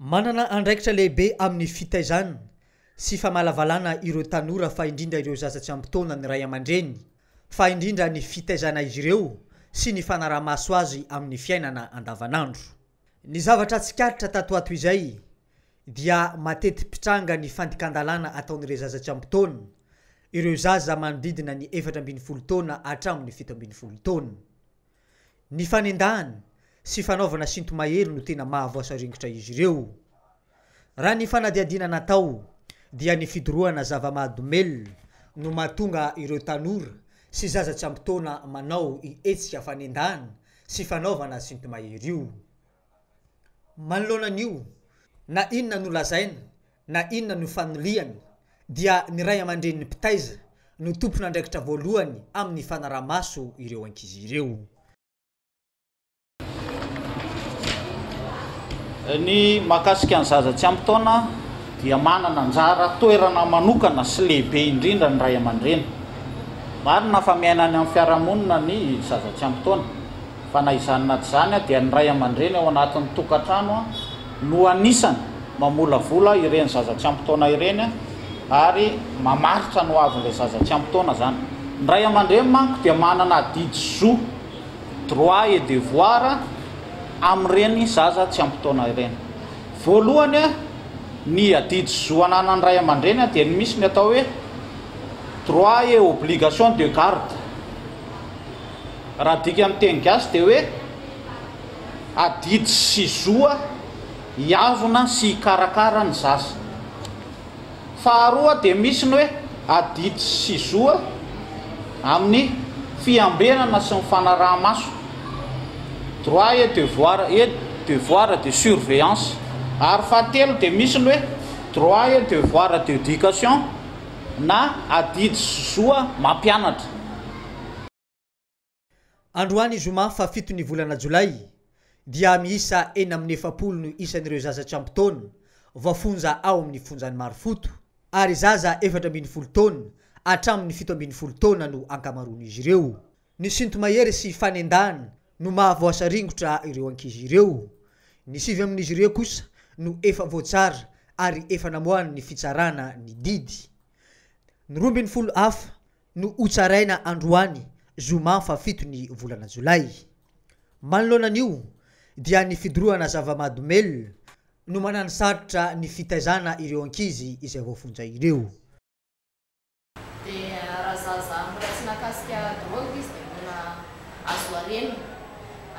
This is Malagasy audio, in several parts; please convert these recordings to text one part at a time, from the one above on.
Manana andraikitra lehibe amin'ny fitaizana sy famalavalana ireo tanora fa indrindra ireo zaza tsy ampy-taona ny ray aman-dreny, fa indrindra ny fitaizana izy ireo sy ny fanaraha-maso azy amin'ny fiainana andavanandro. Ny zavatra tsikaritra tatoato izay dia matety pitranga ny fandikan-dalàna ataon'ireo zaza tsy ampy-taona, ireo zaza manodidina ny 17 taona hatramin'ny 17 taona. Ny fanendahana sy fanaovana sinto-mahery no tena mahavoasaringotra izy ireo. Raha ny fanadiadiana natao dia ny fidorohana zava-mahadomelona no mahatonga ireo tanora sy zaza tsy ampy-taona manao hetsika fanendahana sy fanaovana sinto-mahery io. Manoloana an'io, na inona no lazaina, na inona no fanoliana, dia ny ray aman-drenin'ny mpitaiza no tompona andraikitra voalohany amin'ny fanaraha-maso ireo ankizy ireo. Ny mahakasika ny zaza tsy ampy-taona dia manana anjara toerana manokana sy lehibe indrindra ny ray aman-dreny. Marina fa miainany amin'ny fiarahamonina ny zaza tsy ampy-taona, fa na izany na tsy izany dia ny ray aman-dreny ao anatin'ny tokantrano no anisany mamolavola ireny zaza tsy ampy-taona ireny ary mamaritra no avin'ilay zaza tsy ampy-taona zany. Ny ray aman-dreny manko dia manana didy zo, droit et devoir amin'ireny zaza tsy ampy-taona ireny. Voalohany ny adidy zo ananan'ny ray aman-dreny dia misy ny atao hoe droit et obligation de garde. Raha dika amin'ny teny gasy dia hoe adidy sy zoa hiavona sy hikarakara ny zaza. Faharoa dia misy ny hoe adidy sy zoa amin'ny fiambenana sy ny fanaraha-maso, droit et devoir de surveillance. Ary fahatelo dia misy ny hoe droit et devoir d'éducation na adidy sy zoa mampianatra. Androany zoma fa 7 ny volana Jolay dia miisa 4 no isan'ireo zaza tsy ampy-taona voafonja ao amin'ny fonjany Marofoto, ary zaza 17 taona hatramin'ny 17 taona no ankamaroan'izy ireo. Ny sinto-mahery sy fanendahana no mahavoasaringotra ireo ankizy ireo. Ny 7 amin'izy ireo kosa no efa voatsara ary efa namoahana ny fitsarana ny didy. Ny 12 hafa no hotsaraina androany zoma fa 7 ny volana Jolay. Manoloana an'io dia ny fidorohana zava-mahadomelona no manano sarotra ny fitaizana ireo ankizy izay voafonja ireo. Dia raha zaza mbola tsy nakasika drogue izy dia mbola azo harena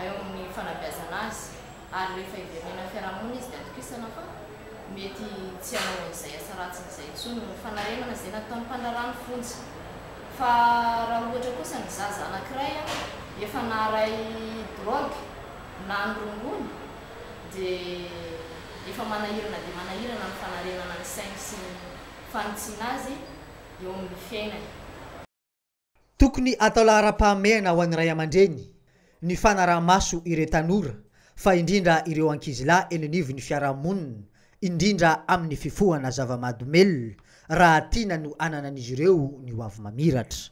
eo amin'ny fanabeazana azy, ary rehefa hiverenena fiarahamonina izy dia atokisana fa mety tsy hanao an'izay asa ratsy izay intsony ny fanarenana izay nataon'ny mpanarahany fonja. Fa raha ohatra kosa ny zaza anankiray efa naharay drogue na androngony dia efa manahirana dia manahirana ny fanarenana ny sainy sy ny fanitsiana azy eo amin'ny fiainany. Tokony atao lahara-pahamehana ho an'ny ray aman-dreny ny fanaraha-maso ireo tanora, fa indrindra ireo ankizilahy eny anivon'ny fiarahamonina, indrindra amin'ny fifohana zava-mahadomelona raha tiana no ananan'izy ireo ny ho avy mamiratra.